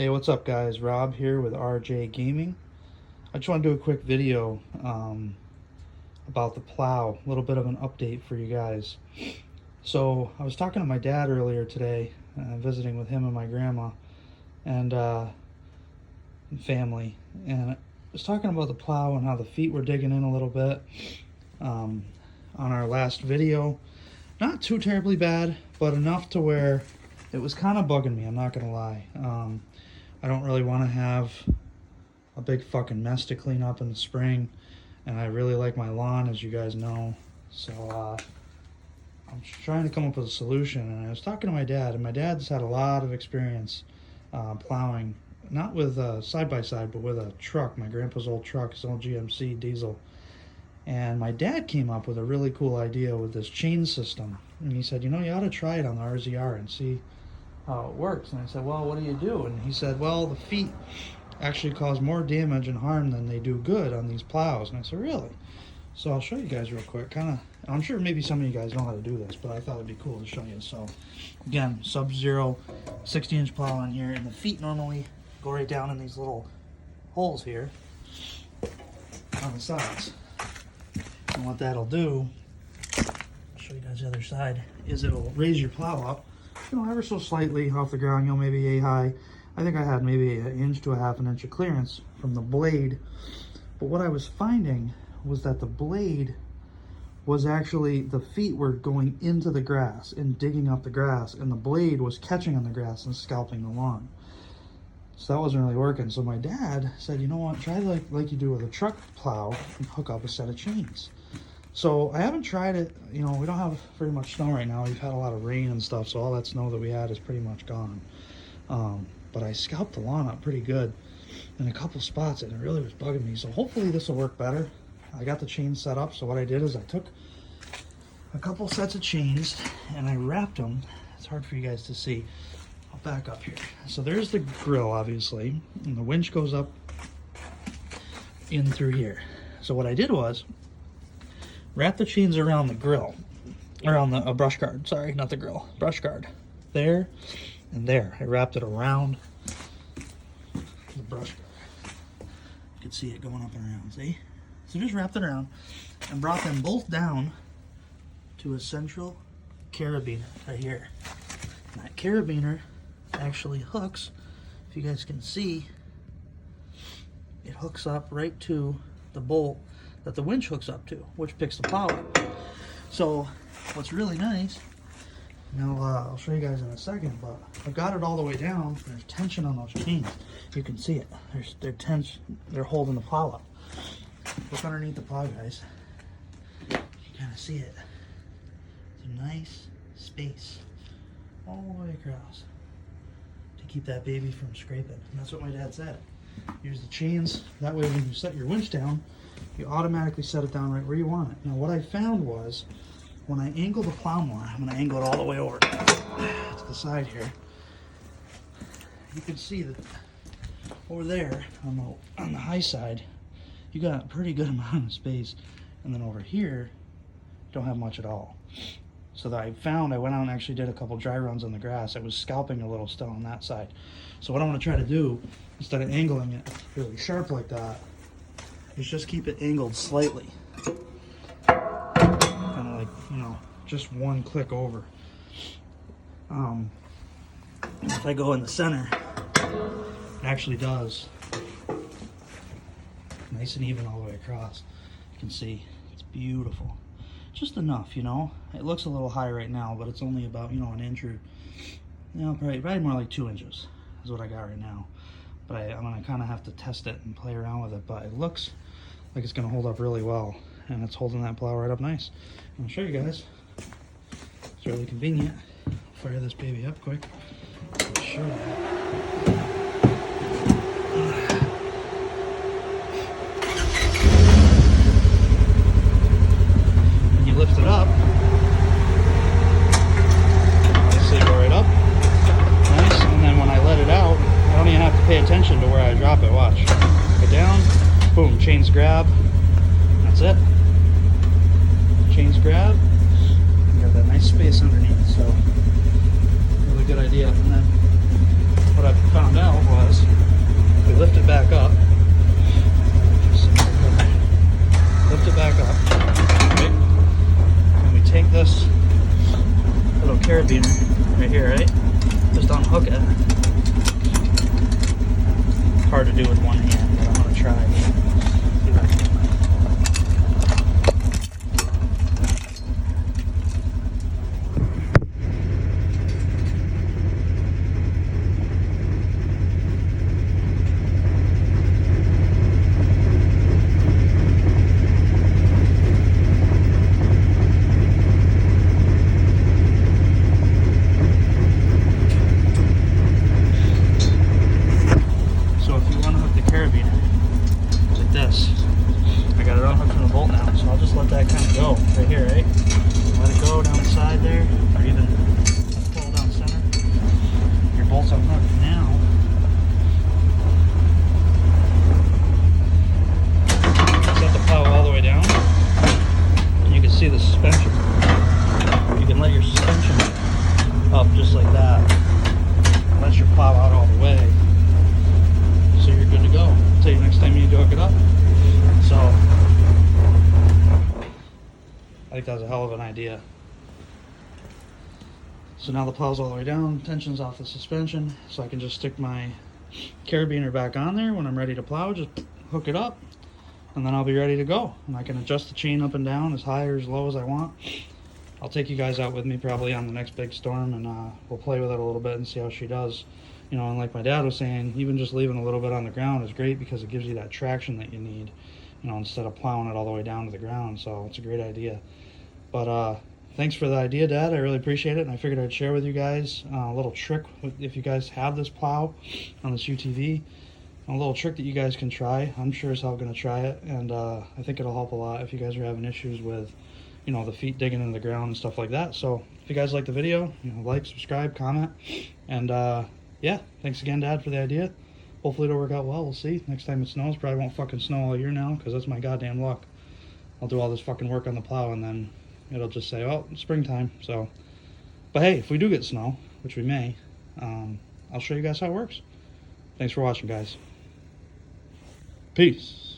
Hey, what's up guys? Rob here with RJ Gaming. I just want to do a quick video about the plow, a little bit of an update for you guys. So I was talking to my dad earlier today, visiting with him and my grandma and family, and I was talking about the plow and how the feet were digging in a little bit on our last video. Not too terribly bad, but enough to where it was kind of bugging me, I'm not gonna lie. I don't really want to have a big fucking mess to clean up in the spring, and I really like my lawn, as you guys know. So I'm trying to come up with a solution, and I was talking to my dad, and my dad's had a lot of experience plowing, not with side-by-side, but with a truck, my grandpa's old truck, his old GMC diesel. And my dad came up with a really cool idea with this chain system, and he said, you know, you ought to try it on the RZR and see how it works. And I said, well, what do you do? And he said, well, the feet actually cause more damage and harm than they do good on these plows. And I said, really? So I'll show you guys real quick. I'm sure maybe some of you guys know how to do this, but I thought it'd be cool to show you. So again, Subzero 60-inch plow on here, and the feet normally go right down in these little holes here on the sides. And what that'll do, I'll show you guys the other side, is it'll raise your plow up, you know, ever so slightly off the ground, you know, maybe a high. I think I had maybe an inch to a half an inch of clearance from the blade. But what I was finding was that the blade was actually, the feet were going into the grass and digging up the grass, and the blade was catching on the grass and scalping the lawn. So that wasn't really working. So my dad said, you know what, try like you do with a truck plow and hook up a set of chains. So I haven't tried it. You know, we don't have very much snow right now. We've had a lot of rain and stuff, so all that snow that we had is pretty much gone. But I scalped the lawn up pretty good in a couple spots, and it really was bugging me. So hopefully this will work better. I got the chains set up, so what I did is I took a couple sets of chains and I wrapped them. It's hard for you guys to see. I'll back up here. So there's the grill, obviously, and the winch goes up in through here. So what I did was wrap the chains around the grill, around the brush guard, sorry, not the grill, brush guard, there and there. I wrapped it around the brush guard. You can see it going up and around, see? So just wrapped it around and brought them both down to a central carabiner right here. And that carabiner actually hooks, if you guys can see, it hooks up right to the bolt that the winch hooks up to, which picks the plow up. So what's really nice, now I'll show you guys in a second, but I've got it all the way down. There's tension on those chains. You can see it. They're tense. They're holding the plow up. Look underneath the plow, guys. You can kind of see it. It's a nice space all the way across to keep that baby from scraping. And that's what my dad said. Use the chains. That way when you set your winch down, you automatically set it down right where you want it. Now what I found was, when I angle the plow more, I'm going to angle it all the way over to the side here. You can see that over there on the high side, you got a pretty good amount of space. And then over here, you don't have much at all. So that I went out and actually did a couple dry runs on the grass. I was scalping a little still on that side. So what I want to try to do, instead of angling it really sharp like that, is just keep it angled slightly. Kind of like, you know, just one click over. If I go in the center, it actually does. Nice and even all the way across. You can see, it's beautiful. Just enough, you know. It looks a little high right now, but it's only about, you know, an inch or, you know, probably more like 2 inches is what I got right now. But I'm gonna kind of have to test it and play around with it, but it looks like it's gonna hold up really well, and it's holding that plow right up nice. I'll show you guys. It's really convenient. I'll fire this baby up quick. I'll show you. When you lift it up, obviously go right up. Nice, and then when I let it out, I don't even have to pay attention to where I drop it. Watch. Go down, boom, chains grab. That's it. Chains grab. You have that nice space underneath, so really good idea. And then what I found out was we lift it back up. Lift it back up, right? And we take this little carabiner right here, right? Just unhook it. Hard to do with one hand, but I'm gonna try. See if I can. I got it unhooked from the bolt now, so I'll just let that kind of go right here, right? Let it go down the side there, or even pull down center. Your bolt's unhooked now. Set the plow all the way down, and you can see the suspension. You can let your suspension up just like that. Let your plow out all the way, so you're good to go. Tell you next time you need to hook it up. So, I think that was a hell of an idea. So now the plow's all the way down, tension's off the suspension, so I can just stick my carabiner back on there when I'm ready to plow, just hook it up, and then I'll be ready to go. And I can adjust the chain up and down as high or as low as I want. I'll take you guys out with me probably on the next big storm, and we'll play with it a little bit and see how she does. You know, and like my dad was saying, even just leaving a little bit on the ground is great because it gives you that traction that you need, you know, instead of plowing it all the way down to the ground. So it's a great idea. But thanks for the idea, Dad. I really appreciate it, and I figured I'd share with you guys a little trick if you guys have this plow on this UTV. A little trick that you guys can try. I'm sure as hell going to try it, and I think it'll help a lot if you guys are having issues with, you know, the feet digging into the ground and stuff like that. So if you guys like the video, you know, like, subscribe, comment, and yeah, thanks again, Dad, for the idea. Hopefully it'll work out well. We'll see. Next time it snows, probably won't fucking snow all year now, because that's my goddamn luck. I'll do all this fucking work on the plow, and then it'll just say, oh, it's springtime. So, but hey, if we do get snow, which we may, I'll show you guys how it works. Thanks for watching, guys. Peace.